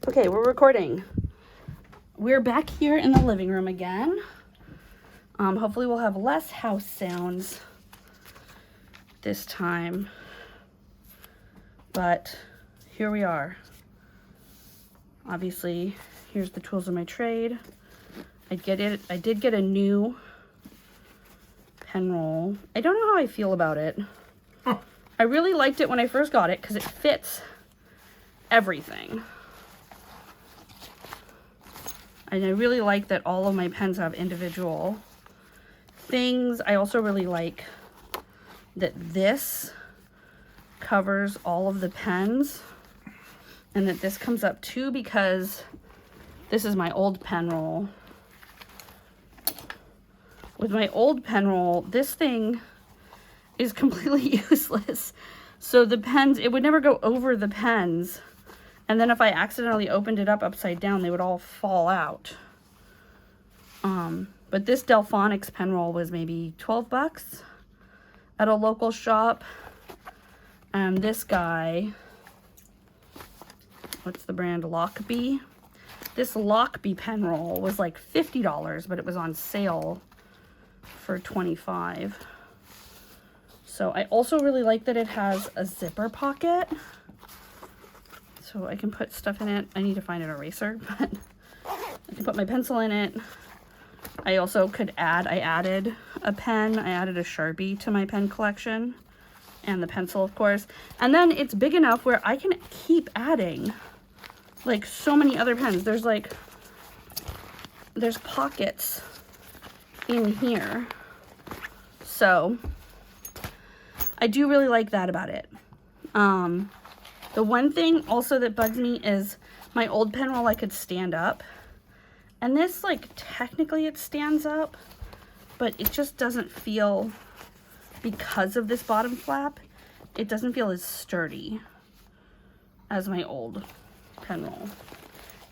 Okay, we're recording. We're back here in the living room again. Hopefully we'll have less house sounds this time. But here we are. Obviously, here's the tools of my trade. I did get a new pen roll. I don't know how I feel about it. I really liked it when I first got it because it fits everything. And I really like that all of my pens have individual things. I also really like that this covers all of the pens and that this comes up too, because this is my old pen roll. With my old pen roll, this thing is completely useless. So the pens, it would never go over the pens. And then if I accidentally opened it up upside down, they would all fall out. But this Delphonics pen roll was maybe 12 bucks at a local shop. And this guy, what's the brand? Lockbee. This Lockbee pen roll was like $50, but it was on sale for $25. So I also really like that it has a zipper pocket. So I can put stuff in it. I need to find an eraser, but I can put my pencil in it. I also could add, I added a pen. I added a Sharpie to my pen collection and the pencil, of course. And then it's big enough where I can keep adding like so many other pens. There's pockets in here. So I do really like that about it. The one thing also that bugs me is my old pen roll, I could stand up. And this, like, technically it stands up, but it just doesn't feel, because of this bottom flap, it doesn't feel as sturdy as my old pen roll.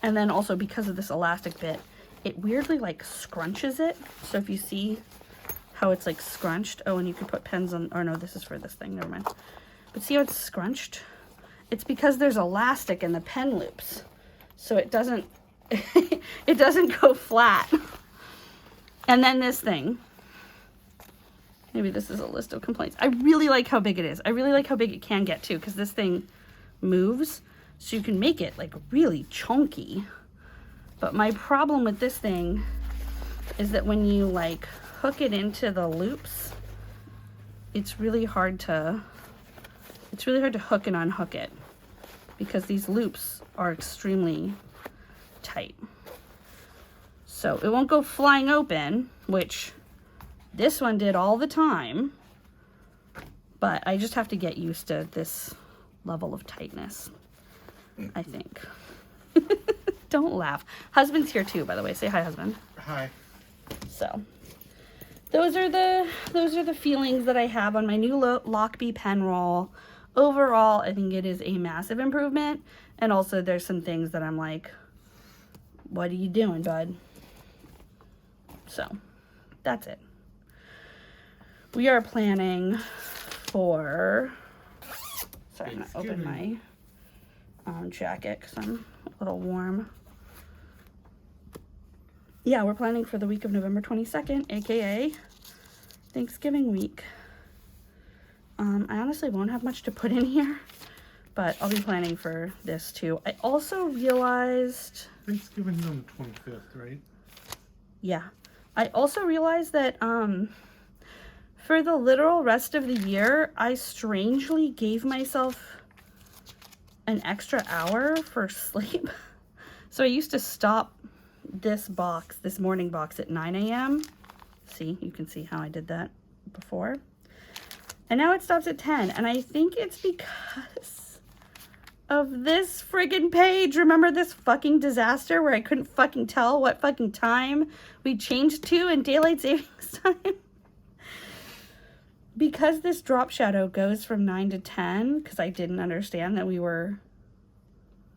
And then also because of this elastic bit, it weirdly, like, scrunches it. So if you see how it's, like, scrunched, oh, and you could put pens on, or no, this is for this thing, never mind. But see how it's scrunched? It's because there's elastic in the pen loops, so it doesn't it doesn't go flat. And then this thing, maybe this is a list of complaints. I really like how big it is. I really like how big it can get too, because this thing moves, so you can make it like really chunky. But my problem with this thing is that when you like hook it into the loops, it's really hard to hook and unhook it, because these loops are extremely tight. So it won't go flying open, which this one did all the time, but I just have to get used to this level of tightness, I think. Don't laugh. Husband's here too, by the way. Say hi, husband. Hi. So those are the feelings that I have on my new Lockbee pen roll. Overall, I think it is a massive improvement. And also there's some things that I'm like, what are you doing, bud? So that's it. We are planning for, sorry, I'm gonna open my jacket because I'm a little warm. Yeah, we're planning for the week of November 22nd, aka Thanksgiving week. I honestly won't have much to put in here, but I'll be planning for this too. I also realized... Thanksgiving's on the 25th, right? Yeah. I also realized that for the literal rest of the year, I strangely gave myself an extra hour for sleep. So I used to stop this morning box at 9 a.m. See, you can see how I did that before. And now it stops at 10. And I think it's because of this friggin' page. Remember this fucking disaster where I couldn't fucking tell what fucking time we changed to in daylight savings time? Because this drop shadow goes from 9 to 10, because I didn't understand that we were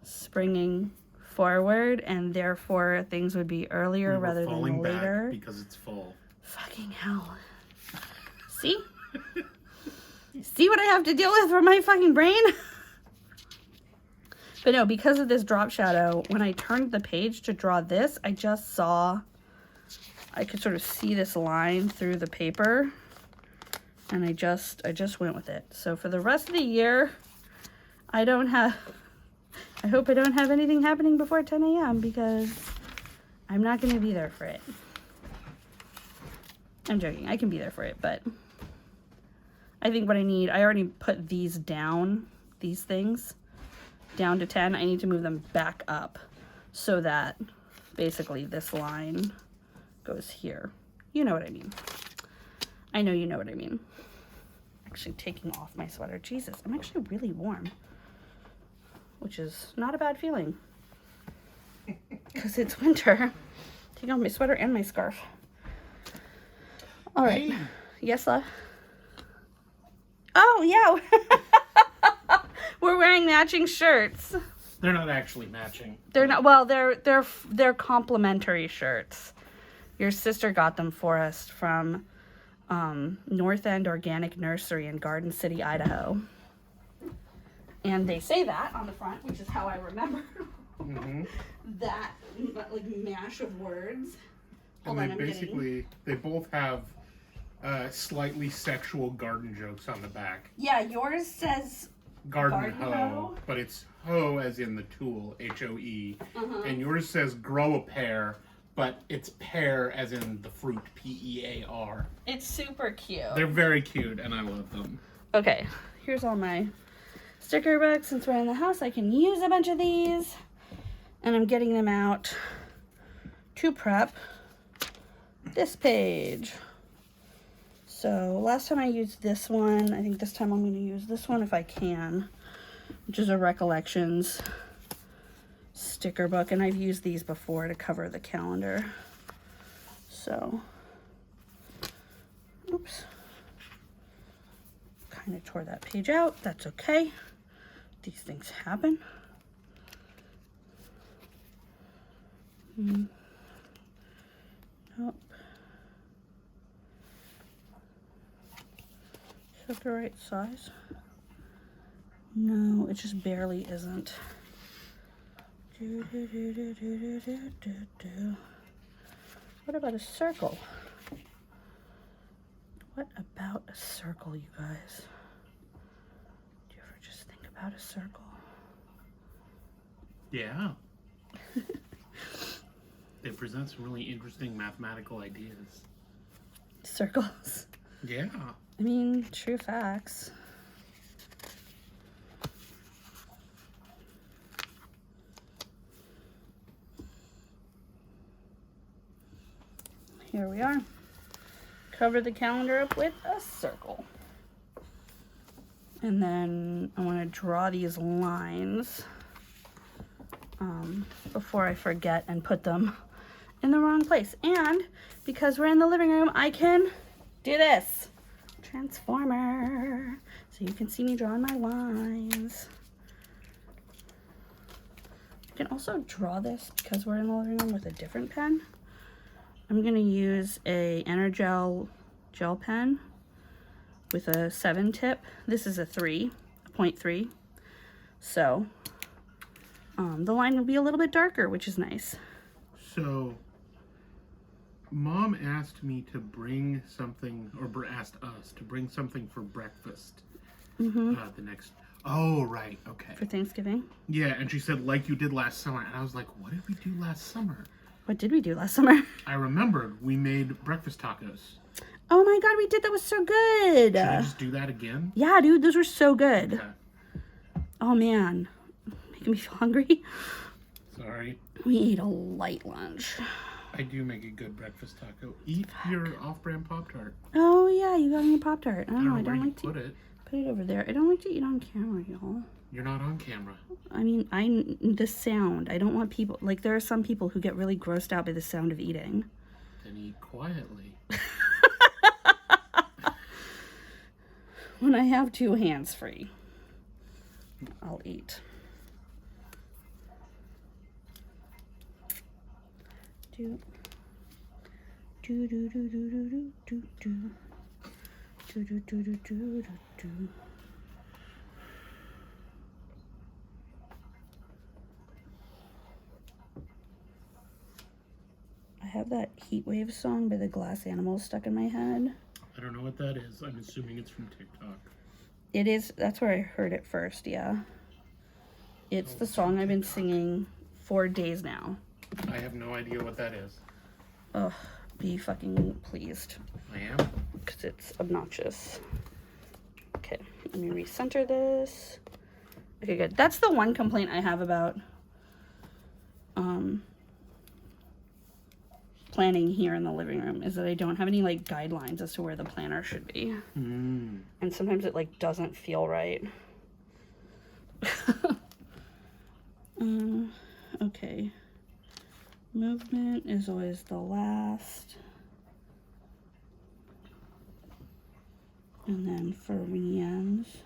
springing forward and therefore things would be earlier rather than later. Because it's fall. Fucking hell. See? See what I have to deal with for my fucking brain? But no, because of this drop shadow, when I turned the page to draw this, I just saw, I could sort of see this line through the paper, and I just went with it. So for the rest of the year, I hope I don't have anything happening before 10 a.m. because I'm not going to be there for it. I'm joking. I can be there for it, but I think what I need, I already put these down, these things, down to 10. I need to move them back up so that basically this line goes here. You know what I mean. I know you know what I mean. Actually taking off my sweater. Jesus, I'm actually really warm, which is not a bad feeling because it's winter. Taking off my sweater and my scarf. All right. Hey. Yes, love? Oh, yeah. We're wearing matching shirts. They're not actually matching. They're not, well, they're complimentary shirts. Your sister got them for us from North End Organic Nursery in Garden City, Idaho. And they say that on the front, which is how I remember that like mash of words. And they basically, they both have slightly sexual garden jokes on the back. Yeah, yours says Garden hoe, but it's hoe as in the tool, H-O-E. And yours says grow a pear, but it's pear as in the fruit, P-E-A-R. It's super cute. They're very cute, and I love them. Okay, here's all my sticker books. Since we're in the house, I can use a bunch of these. And I'm getting them out to prep this page. So last time I used this one. I think this time I'm going to use this one if I can, which is a Recollections sticker book. And I've used these before to cover the calendar. So, oops. Kind of tore that page out. That's okay. These things happen. Nope. Is that the right size? No, it just barely isn't. What about a circle? What about a circle, you guys? Do you ever just think about a circle? Yeah. They present some really interesting mathematical ideas. Circles. Yeah. I mean, true facts. Here we are. Cover the calendar up with a circle. And then I want to draw these lines before I forget and put them in the wrong place. And because we're in the living room, I can do this. Transformer. So you can see me drawing my lines. You can also draw this because we're in the living room with a different pen. I'm going to use a Energel gel pen with a 7 tip. This is a 0.3. So the line will be a little bit darker, which is nice. So, Mom asked me to bring something, or asked us to bring something for breakfast. The next. Oh, right. Okay. For Thanksgiving? Yeah, and she said, like you did last summer. And I was like, what did we do last summer? What did we do last summer? I remembered we made breakfast tacos. Oh my god, we did. That was so good. Should I just do that again? Yeah, dude, those were so good. Okay. Oh man, making me feel hungry. Sorry. We ate a light lunch. I do make a good breakfast taco. Eat your off-brand Pop-Tart. Oh yeah, you got me a Pop-Tart. I I don't know. I where don't you like to put it. put it over there. I don't like to eat on camera, y'all. You're not on camera. I mean, the sound. I don't want people, like, there are some people who get really grossed out by the sound of eating. Then eat quietly. When I have 2 hands free, I'll eat. Do do do do do do do do do do do do do do. I have that Heatwave song by the Glass Animals stuck in my head. I don't know what that is. I'm assuming it's from TikTok. It is, that's where I heard it first, yeah. It's the song I've been singing for days now. I have no idea what that is. Ugh, be fucking pleased. I am? Because it's obnoxious. Okay, let me recenter this. Okay, good. That's the one complaint I have about planning here in the living room, is that I don't have any like guidelines as to where the planner should be. And sometimes it like doesn't feel right. Okay. Movement is always the last. And then for reends.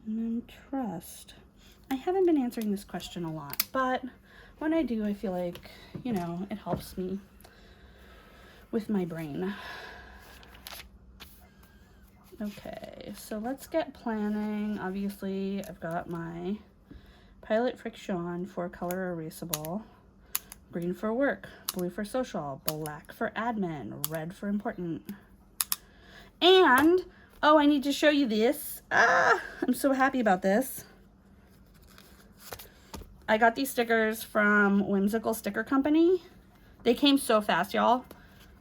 And then trust. I haven't been answering this question a lot, but when I do, I feel like, you know, it helps me with my brain. Okay, so let's get planning. Obviously, I've got my Pilot Friction for color erasable, green for work, blue for social, black for admin, red for important. And, oh, I need to show you this. I'm so happy about this. I got these stickers from Whimsical Sticker Company. They came so fast, y'all.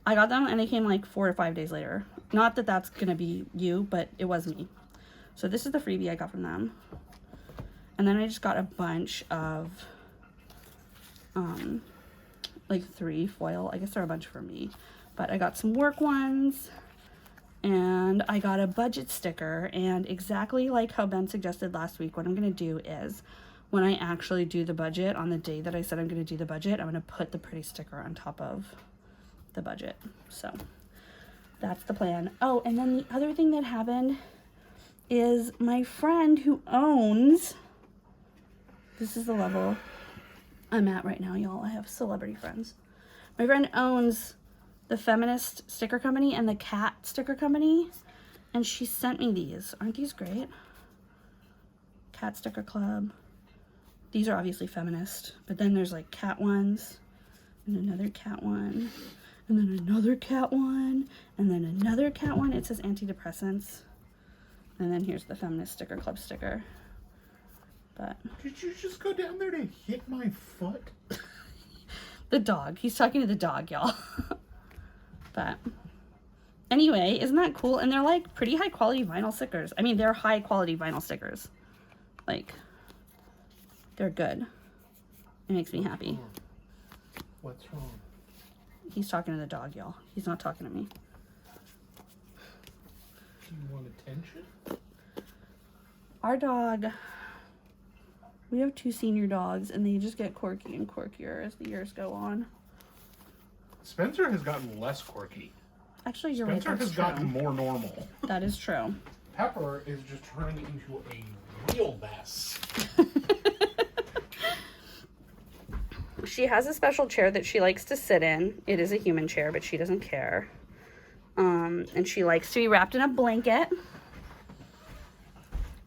I got them and they came like 4 to 5 days later. Not that that's gonna be you, but it was me. So this is the freebie I got from them. And then I just got a bunch of, like 3 foil. I guess they're a bunch for me. But I got some work ones. And I got a budget sticker. And exactly like how Ben suggested last week, what I'm gonna do is, when I actually do the budget, on the day that I said I'm going to do the budget, I'm going to put the pretty sticker on top of the budget. So that's the plan. Oh, and then the other thing that happened is my friend who owns, this is the level I'm at right now, y'all. I have celebrity friends. My friend owns the Feminist Sticker Company and the Cat Sticker Company, and she sent me these. Aren't these great? Cat Sticker Club. These are obviously feminist, but then there's like cat ones, and another cat one, and then another cat one, and then another cat one. It says antidepressants. And then here's the Feminist Sticker Club sticker. But did you just go down there to hit my foot? The dog. He's talking to the dog, y'all. But anyway, isn't that cool? And they're like pretty high quality vinyl stickers. I mean, they're high quality vinyl stickers. Like, they're good. It makes me happy. What's wrong? He's talking to the dog, y'all. He's not talking to me. Do you want attention? Our dog, we have 2 senior dogs, and they just get quirky and quirkier as the years go on. Spencer has gotten less quirky. Actually, you're Spencer right. has gotten more normal. That is true. Pepper is just turning into a real mess. She has a special chair that she likes to sit in. It is a human chair, but she doesn't care. And she likes to be wrapped in a blanket.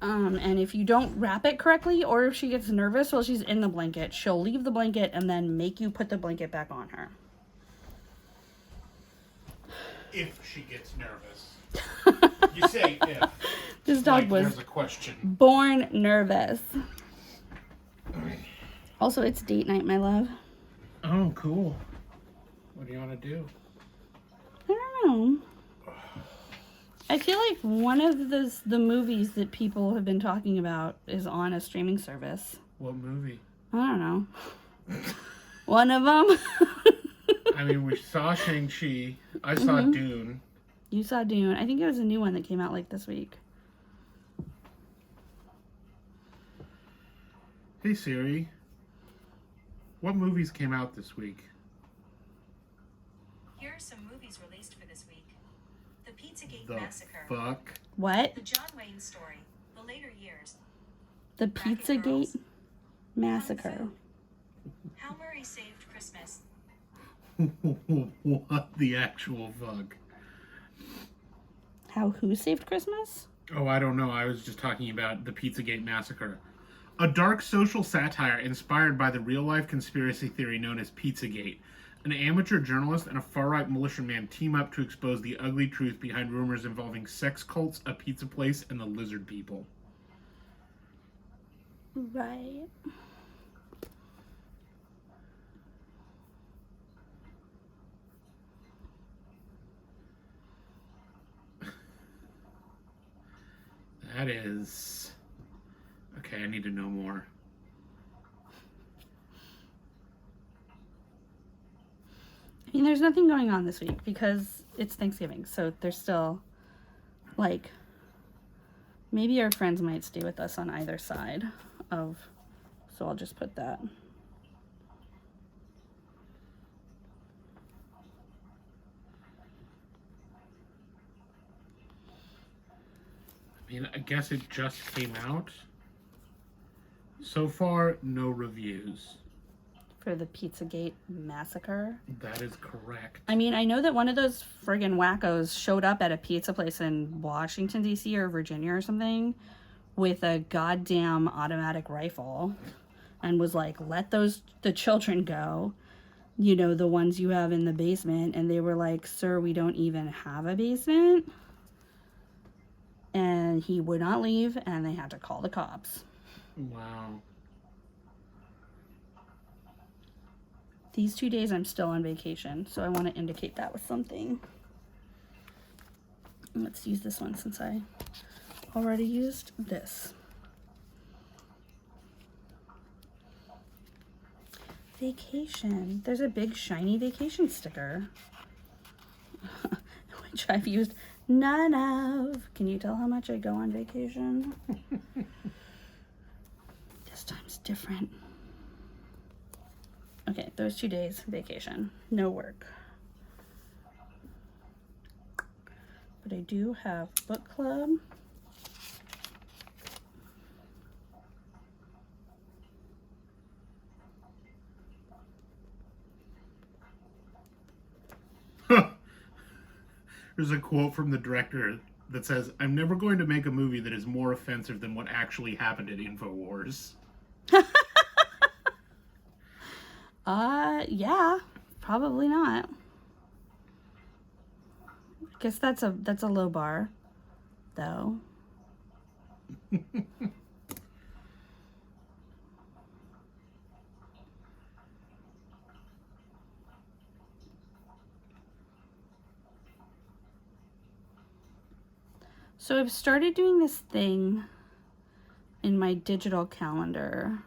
And if you don't wrap it correctly, or if she gets nervous while she's in the blanket, she'll leave the blanket and then make you put the blanket back on her. If she gets nervous. You say if. This dog like was there's a question. Born nervous. Also, it's date night, my love. Oh, cool. What do you want to do? I don't know. I feel like one of the movies that people have been talking about is on a streaming service. What movie? I don't know. One of them. I mean, we saw Shang-Chi. I saw Dune. You saw Dune. I think it was a new one that came out like this week. Hey Siri, what movies came out this week? Here are some movies released for this week. The Pizzagate The Massacre. fuck? What? The John Wayne Story. The Later Years. The Bracket Pizzagate Girls. Massacre. Kung Fu. How Murray Saved Christmas. What the actual fuck? How Who Saved Christmas? Oh, I don't know. I was just talking about the Pizzagate Massacre. A dark social satire inspired by the real-life conspiracy theory known as Pizzagate. An amateur journalist and a far-right militiaman team up to expose the ugly truth behind rumors involving sex cults, a pizza place, and the lizard people. Right. That is... Okay, I need to know more. I mean, there's nothing going on this week because it's Thanksgiving, so there's still, like, maybe our friends might stay with us on either side of, so I'll just put that. I mean, I guess it just came out. So far, no reviews. For the Pizzagate massacre. That is correct. I mean, I know that one of those friggin' wackos showed up at a pizza place in Washington, D.C. or Virginia or something with a goddamn automatic rifle and was like, let the children go, you know, the ones you have in the basement. And they were like, sir, we don't even have a basement. And he would not leave, and they had to call the cops. Wow. These 2 days I'm still on vacation, so I want to indicate that with something. Let's use this one since I already used this. Vacation. There's a big shiny vacation sticker, which I've used none of. Can you tell how much I go on vacation? This time's different. Okay, those 2 days vacation, no work. But I do have book club. There's a quote from the director that says, "I'm never going to make a movie that is more offensive than what actually happened at InfoWars." Yeah, probably not. I guess that's a low bar, though. So I've started doing this thing in my digital calendar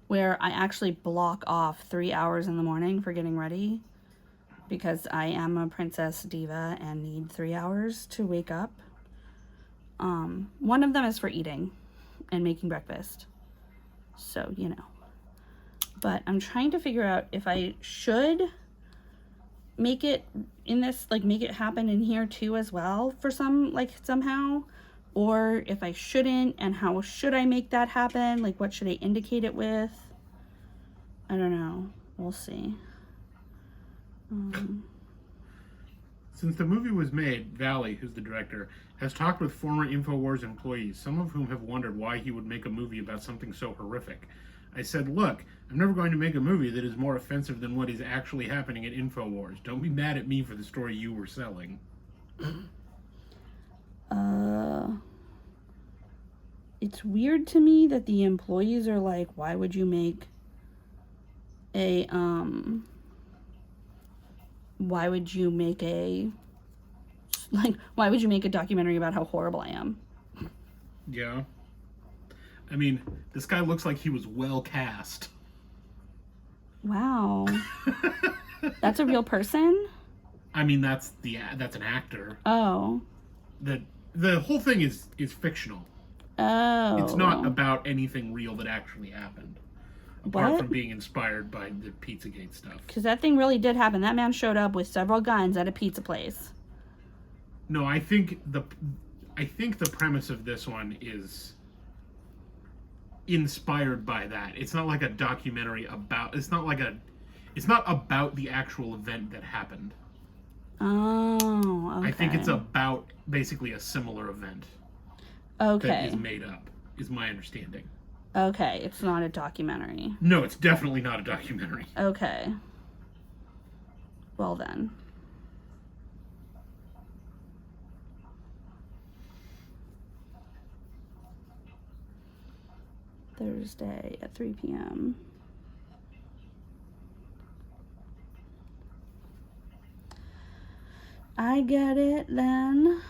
where I actually block off 3 hours in the morning for getting ready because I am a princess diva and need 3 hours to wake up. One of them is for eating and making breakfast. So, you know. But I'm trying to figure out if I should make it in this, like make it happen in here too as well for somehow, or if I shouldn't, and how should I make that happen? Like, what should I indicate it with? I don't know. We'll see. Since the movie was made, Valley, who's the director, has talked with former InfoWars employees, some of whom have wondered why he would make a movie about something so horrific. I said, look, I'm never going to make a movie that is more offensive than what is actually happening at InfoWars. Don't be mad at me for the story you were selling. It's weird to me that the employees are like, why would you make a, why would you make a documentary about how horrible I am? Yeah. I mean, this guy looks like he was well cast. Wow. That's a real person? I mean, that's an actor. Oh. The whole thing is fictional. Oh. It's not about anything real that actually happened. Apart What? from being inspired by the Pizzagate stuff. Because that thing really did happen. That man showed up with several guns at a pizza place. No, I think the premise of this one is inspired by that. It's not like a documentary about. It's not about the actual event that happened. Oh, okay. I think it's about basically a similar event. Okay. That is made up, is my understanding. Okay, it's not a documentary. No, it's definitely not a documentary. Okay. Well then. Thursday at 3 p.m. I get it then.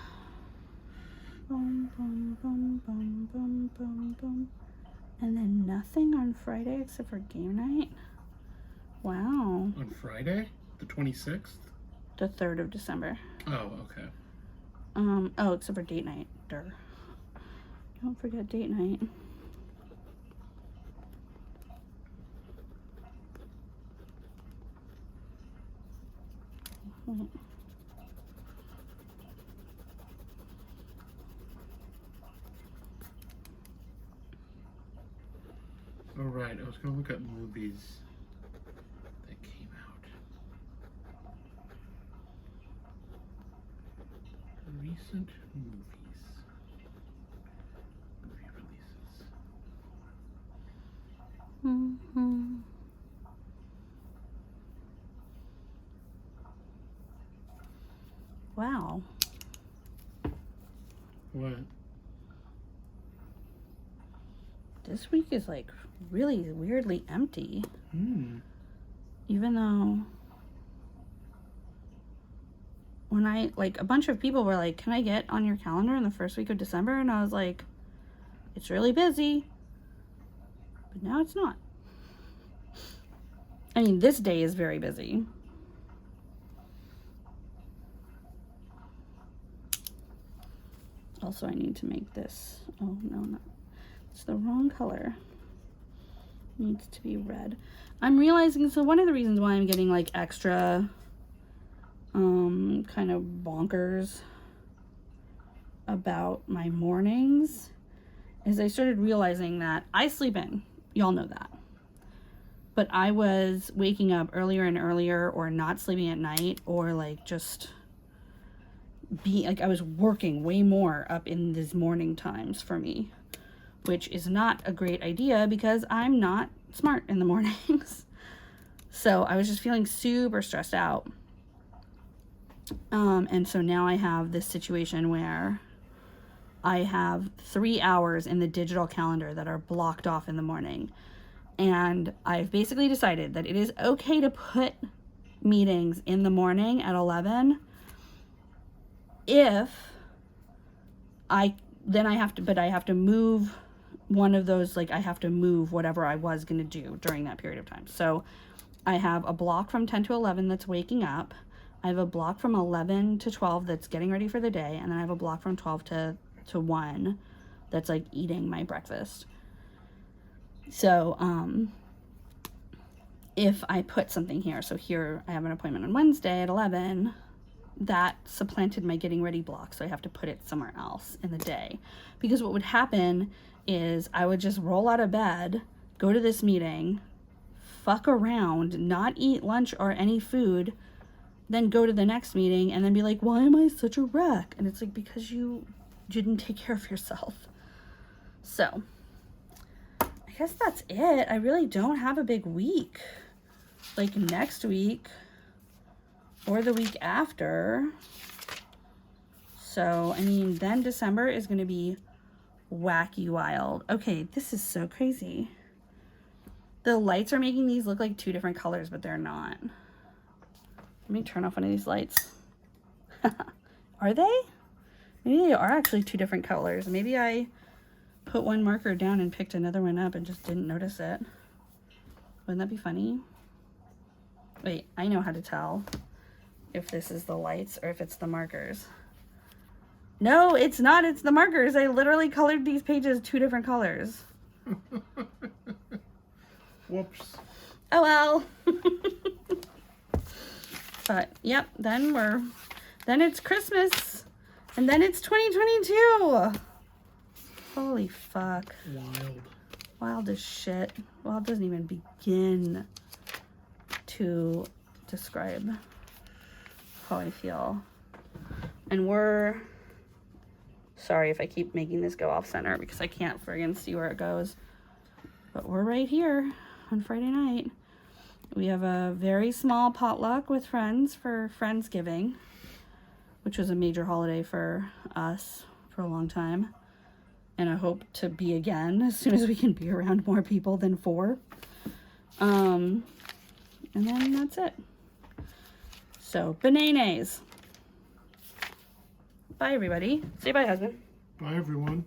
Boom, boom, boom, boom, boom, boom, boom. And then nothing on Friday except for game night. Wow. On Friday? The 26th? The 3rd of December. Oh, okay. Oh, except for date night. Durr. Don't forget date night. Wait. All right, I was going to look up movies that came out. Recent movies. Movie releases. Mm-hmm. Wow. What? This week is like really weirdly empty. Even though when a bunch of people were like, can I get on your calendar in the first week of December? And I was like, it's really busy. But now it's not. I mean, this day is very busy. Also, I need to make this. Oh, no. It's the wrong color. Needs to be red. I'm realizing, so one of the reasons why I'm getting like extra kind of bonkers about my mornings is I started realizing that I sleep in. Y'all know that. But I was waking up earlier and earlier, or not sleeping at night, or like just I was working way more up in these morning times for me, which is not a great idea because I'm not smart in the mornings. So I was just feeling super stressed out. And so now I have this situation where I have 3 hours in the digital calendar that are blocked off in the morning. And I've basically decided that it is okay to put meetings in the morning at 11 if I have to move one of those, like I have to move whatever I was going to do during that period of time. So I have a block from 10 to 11 that's waking up. I have a block from 11 to 12 that's getting ready for the day. And then I have a block from 12 to 1 that's like eating my breakfast. So, if I put something here, so here I have an appointment on Wednesday at 11, that supplanted my getting ready block. So I have to put it somewhere else in the day, because what would happen is I would just roll out of bed, go to this meeting, fuck around, not eat lunch or any food, then go to the next meeting and then be like, why am I such a wreck? And it's like, because you didn't take care of yourself. So I guess that's it. I really don't have a big week. Like next week or the week after. So, I mean, then December is going to be wacky wild. Okay, this is so crazy. The lights are making these look like 2 different colors, but they're not. Let me turn off one of these lights. Are they? Maybe they are actually 2 different colors. Maybe I put one marker down and picked another one up and just didn't notice it. Wouldn't that be funny? Wait, I know how to tell if this is the lights or if it's the markers. No, it's not. It's the markers. I literally colored these pages 2 different colors. Whoops. Oh well. But yep, then it's Christmas, and then it's 2022. Holy fuck. Wild as shit. Wild doesn't even begin to describe how I feel. And sorry if I keep making this go off center because I can't friggin' see where it goes. But we're right here on Friday night. We have a very small potluck with friends for Friendsgiving, which was a major holiday for us for a long time. And I hope to be again as soon as we can be around more people than 4. And then that's it. So, bananas. Bye, everybody. Say bye, husband. Bye, everyone.